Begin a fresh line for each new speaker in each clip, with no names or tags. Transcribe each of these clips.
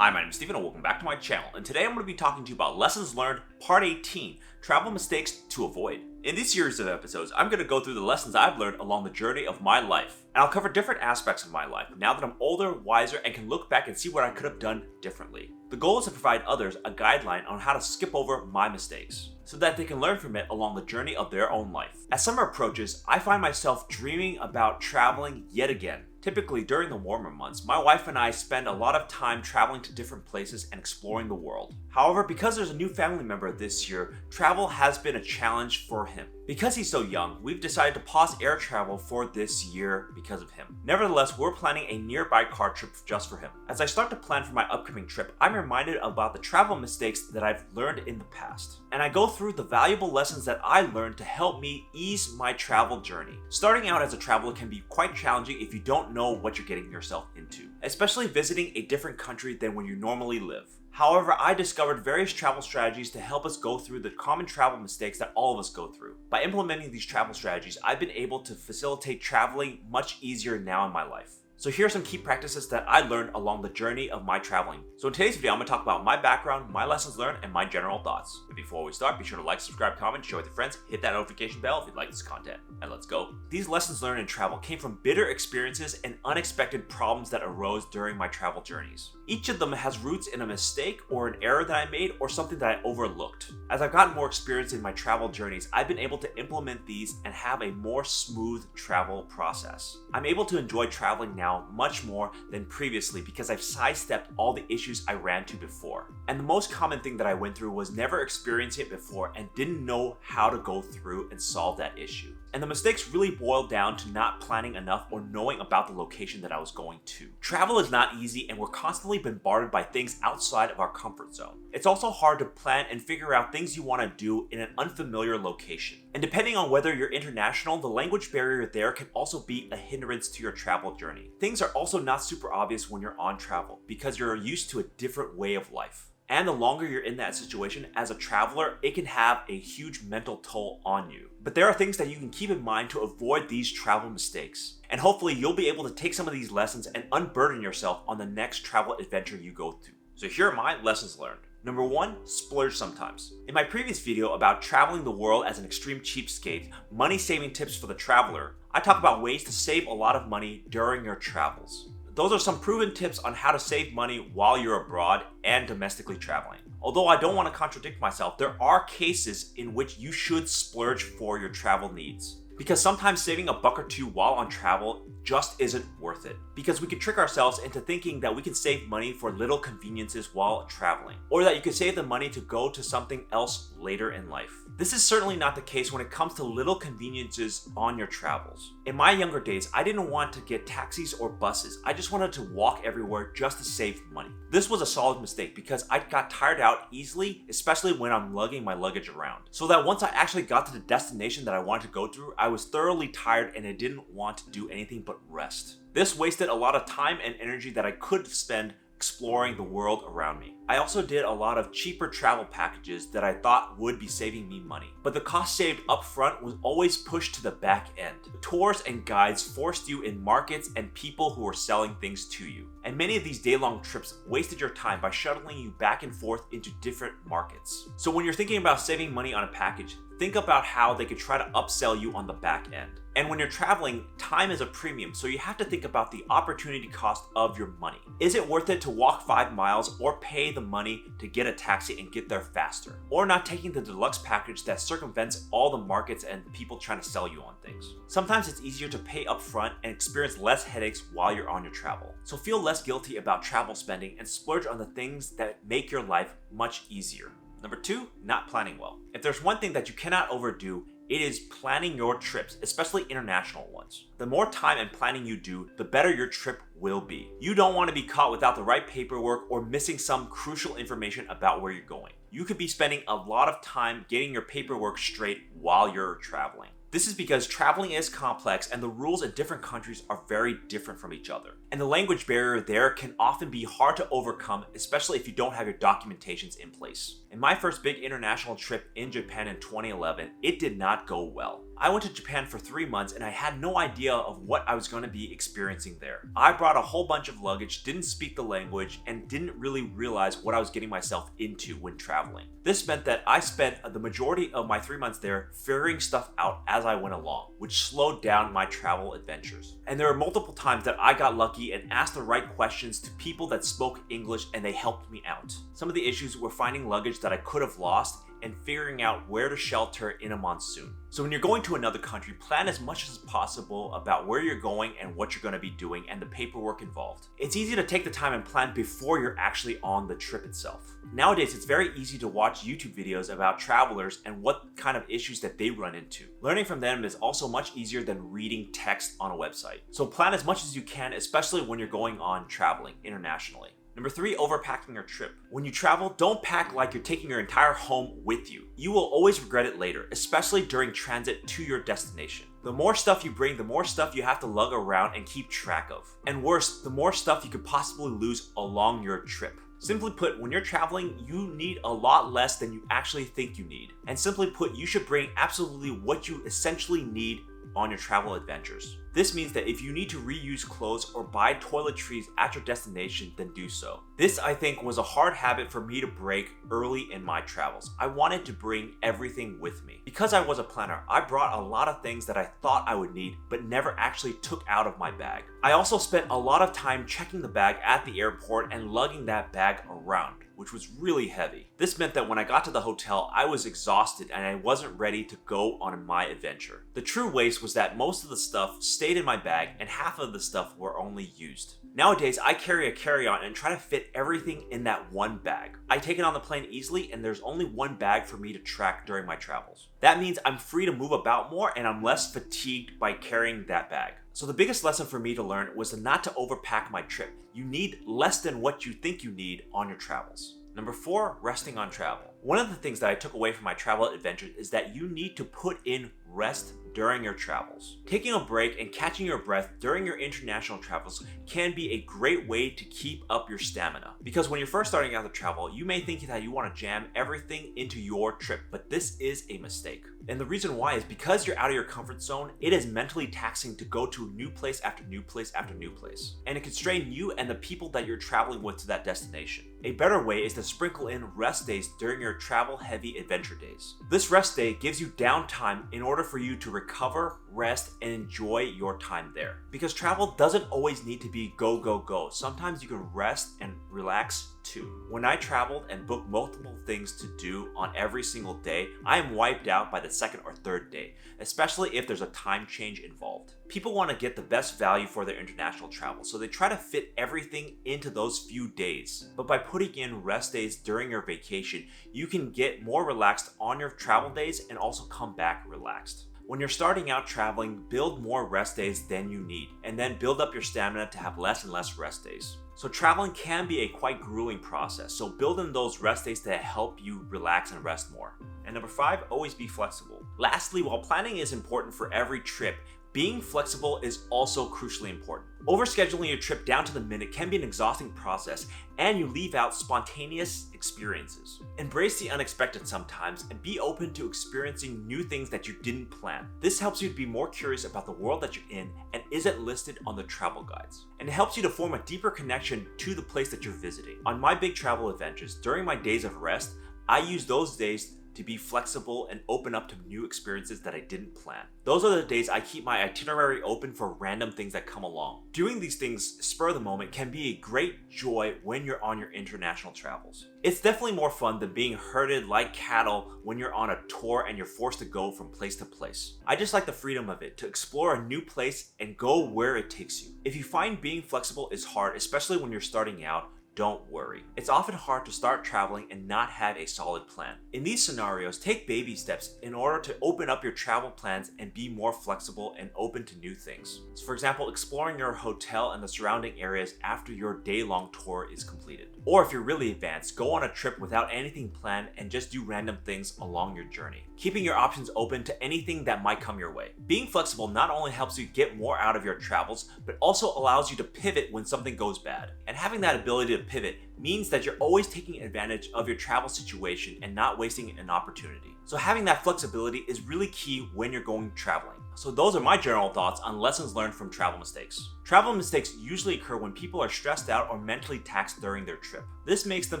Hi, my name is Steven and welcome back to my channel, and today I'm going to be talking to you about Lessons Learned Part 18, Travel Mistakes to Avoid. In this series of episodes, I'm going to go through the lessons I've learned along the journey of my life, and I'll cover different aspects of my life now that I'm older, wiser, and can look back and see what I could have done differently. The goal is to provide others a guideline on how to skip over my mistakes, so that they can learn from it along the journey of their own life. As summer approaches, I find myself dreaming about traveling yet again. Typically during the warmer months, my wife and I spend a lot of time traveling to different places and exploring the world. However, because there's a new family member this year, travel has been a challenge for him. Because he's so young, we've decided to pause air travel for this year because of him. Nevertheless, we're planning a nearby car trip just for him. As I start to plan for my upcoming trip, I'm reminded about the travel mistakes that I've learned in the past. And I go through the valuable lessons that I learned to help me ease my travel journey. Starting out as a traveler can be quite challenging if you don't know what you're getting yourself into, especially visiting a different country than where you normally live. However, I discovered various travel strategies to help us go through the common travel mistakes that all of us go through. By implementing these travel strategies, I've been able to facilitate traveling much easier now in my life. So here are some key practices that I learned along the journey of my traveling. So in today's video, I'm going to talk about my background, my lessons learned, and my general thoughts. But before we start, be sure to like, subscribe, comment, share with your friends, hit that notification bell if you like this content, and let's go. These lessons learned in travel came from bitter experiences and unexpected problems that arose during my travel journeys. Each of them has roots in a mistake or an error that I made or something that I overlooked. As I've gotten more experience in my travel journeys, I've been able to implement these and have a more smooth travel process. I'm able to enjoy traveling now much more than previously because I've sidestepped all the issues I ran to before. And the most common thing that I went through was never experiencing it before and didn't know how to go through and solve that issue. And the mistakes really boiled down to not planning enough or knowing about the location that I was going to. Travel is not easy and we're constantly bombarded by things outside of our comfort zone. It's also hard to plan and figure out things you want to do in an unfamiliar location. And depending on whether you're international, the language barrier there can also be a hindrance to your travel journey. Things are also not super obvious when you're on travel because you're used to a different way of life. And the longer you're in that situation as a traveler, it can have a huge mental toll on you. But there are things that you can keep in mind to avoid these travel mistakes. And hopefully you'll be able to take some of these lessons and unburden yourself on the next travel adventure you go through. So here are my lessons learned. Number 1, splurge sometimes. In my previous video about traveling the world as an extreme cheapskate, money saving tips for the traveler, I talk about ways to save a lot of money during your travels. Those are some proven tips on how to save money while you're abroad and domestically traveling. Although I don't want to contradict myself, there are cases in which you should splurge for your travel needs. Because sometimes saving a buck or two while on travel just isn't worth it. Because we can trick ourselves into thinking that we can save money for little conveniences while traveling, or that you can save the money to go to something else later in life. This is certainly not the case when it comes to little conveniences on your travels. In my younger days, I didn't want to get taxis or buses. I just wanted to walk everywhere just to save money. This was a solid mistake because I got tired out easily, especially when I'm lugging my luggage around. So that once I actually got to the destination that I wanted to go through, I was thoroughly tired and I didn't want to do anything but rest. This wasted a lot of time and energy that I could spend exploring the world around me. I also did a lot of cheaper travel packages that I thought would be saving me money, but the cost saved up front was always pushed to the back end. Tours and guides forced you in markets and people who were selling things to you. And many of these day-long trips wasted your time by shuttling you back and forth into different markets. So when you're thinking about saving money on a package, think about how they could try to upsell you on the back end. And when you're traveling, time is a premium, so you have to think about the opportunity cost of your money. Is it worth it to walk 5 miles or pay the money to get a taxi and get there faster? Or not taking the deluxe package that circumvents all the markets and people trying to sell you on things? Sometimes it's easier to pay up front and experience less headaches while you're on your travel. So feel less guilty about travel spending and splurge on the things that make your life much easier. Number 2, not planning well. If there's one thing that you cannot overdo, it is planning your trips, especially international ones. The more time and planning you do, the better your trip will be. You don't want to be caught without the right paperwork or missing some crucial information about where you're going. You could be spending a lot of time getting your paperwork straight while you're traveling. This is because traveling is complex and the rules in different countries are very different from each other. And the language barrier there can often be hard to overcome, especially if you don't have your documentations in place. In my first big international trip in Japan in 2011, it did not go well. I went to Japan for 3 months and I had no idea of what I was going to be experiencing there. I brought a whole bunch of luggage, didn't speak the language, and didn't really realize what I was getting myself into when traveling. This meant that I spent the majority of my 3 months there figuring stuff out as I went along, which slowed down my travel adventures. And there were multiple times that I got lucky and asked the right questions to people that spoke English and they helped me out. Some of the issues were finding luggage that I could have lost and figuring out where to shelter in a monsoon. So when you're going to another country, plan as much as possible about where you're going and what you're going to be doing and the paperwork involved. It's easy to take the time and plan before you're actually on the trip itself. Nowadays, it's very easy to watch YouTube videos about travelers and what kind of issues that they run into. Learning from them is also much easier than reading text on a website. So plan as much as you can, especially when you're going on traveling internationally. Number 3, overpacking your trip. When you travel, don't pack like you're taking your entire home with you. You will always regret it later, especially during transit to your destination. The more stuff you bring, the more stuff you have to lug around and keep track of. And worse, the more stuff you could possibly lose along your trip. Simply put, when you're traveling, you need a lot less than you actually think you need. And simply put, you should bring absolutely what you essentially need on your travel adventures. This means that if you need to reuse clothes or buy toiletries at your destination, then do so. This, I think, was a hard habit for me to break early in my travels. I wanted to bring everything with me. Because I was a planner, I brought a lot of things that I thought I would need, but never actually took out of my bag. I also spent a lot of time checking the bag at the airport and lugging that bag around, which was really heavy. This meant that when I got to the hotel, I was exhausted and I wasn't ready to go on my adventure. The true waste was that most of the stuff stayed in my bag and half of the stuff were only used. Nowadays, I carry a carry-on and try to fit everything in that one bag. I take it on the plane easily and there's only one bag for me to track during my travels. That means I'm free to move about more and I'm less fatigued by carrying that bag. So the biggest lesson for me to learn was not to overpack my trip. You need less than what you think you need on your travels. Number 4, resting on travel. One of the things that I took away from my travel adventures is that you need to put in rest during your travels. Taking a break and catching your breath during your international travels can be a great way to keep up your stamina. Because when you're first starting out to travel, you may think that you want to jam everything into your trip, but this is a mistake. And the reason why is because you're out of your comfort zone, it is mentally taxing to go to new place after new place after new place. And it can strain you and the people that you're traveling with to that destination. A better way is to sprinkle in rest days during your travel-heavy adventure days. This rest day gives you downtime in order for you to recover, rest, and enjoy your time there. Because travel doesn't always need to be go, go, go. Sometimes you can rest and relax too. When I traveled and booked multiple things to do on every single day, I am wiped out by the second or third day, especially if there's a time change involved. People want to get the best value for their international travel, so they try to fit everything into those few days. But by putting in rest days during your vacation, you can get more relaxed on your travel days and also come back relaxed. When you're starting out traveling, build more rest days than you need, and then build up your stamina to have less and less rest days. So traveling can be a quite grueling process, so build in those rest days to help you relax and rest more. And number 5, always be flexible. Lastly, while planning is important for every trip, being flexible is also crucially important. Overscheduling your trip down to the minute can be an exhausting process, and you leave out spontaneous experiences. Embrace the unexpected sometimes and be open to experiencing new things that you didn't plan. This helps you to be more curious about the world that you're in and isn't listed on the travel guides. And it helps you to form a deeper connection to the place that you're visiting. On my big travel adventures, during my days of rest, I use those days to be flexible and open up to new experiences that I didn't plan. Those are the days I keep my itinerary open for random things that come along. Doing these things spur of the moment can be a great joy when you're on your international travels. It's definitely more fun than being herded like cattle when you're on a tour and you're forced to go from place to place. I just like the freedom of it, to explore a new place and go where it takes you. If you find being flexible is hard, especially when you're starting out, don't worry. It's often hard to start traveling and not have a solid plan. In these scenarios, take baby steps in order to open up your travel plans and be more flexible and open to new things. So for example, exploring your hotel and the surrounding areas after your day-long tour is completed. Or if you're really advanced, go on a trip without anything planned and just do random things along your journey, keeping your options open to anything that might come your way. Being flexible not only helps you get more out of your travels, but also allows you to pivot when something goes bad. And having that ability to pivot means that you're always taking advantage of your travel situation and not wasting an opportunity. So having that flexibility is really key when you're going traveling. So those are my general thoughts on lessons learned from travel mistakes. Travel mistakes usually occur when people are stressed out or mentally taxed during their trip. This makes them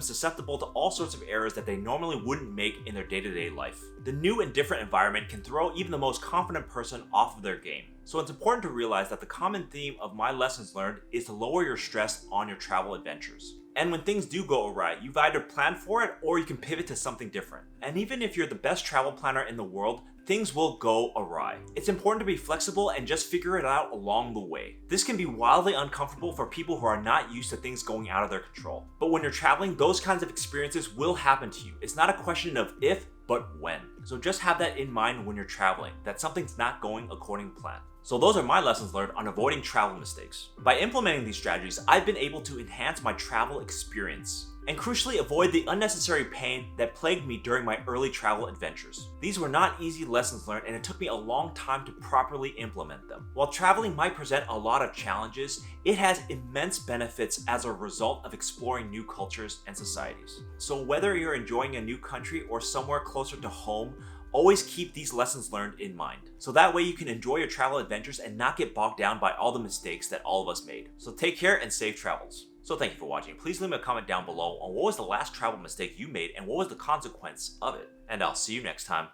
susceptible to all sorts of errors that they normally wouldn't make in their day-to-day life. The new and different environment can throw even the most confident person off of their game. So it's important to realize that the common theme of my lessons learned is to lower your stress on your travel adventures. And when things do go awry, you've either planned for it or you can pivot to something different. And even if you're the best travel planner in the world, things will go awry. It's important to be flexible and just figure it out along the way. This can be wildly uncomfortable for people who are not used to things going out of their control. But when you're traveling, those kinds of experiences will happen to you. It's not a question of if, but when. So just have that in mind when you're traveling, that something's not going according to plan. So those are my lessons learned on avoiding travel mistakes. By implementing these strategies, I've been able to enhance my travel experience and crucially avoid the unnecessary pain that plagued me during my early travel adventures. These were not easy lessons learned, and it took me a long time to properly implement them. While traveling might present a lot of challenges, it has immense benefits as a result of exploring new cultures and societies. So whether you're enjoying a new country or somewhere closer to home, always keep these lessons learned in mind. So that way you can enjoy your travel adventures and not get bogged down by all the mistakes that all of us made. So take care and safe travels. So thank you for watching. Please leave me a comment down below on what was the last travel mistake you made and what was the consequence of it. And I'll see you next time.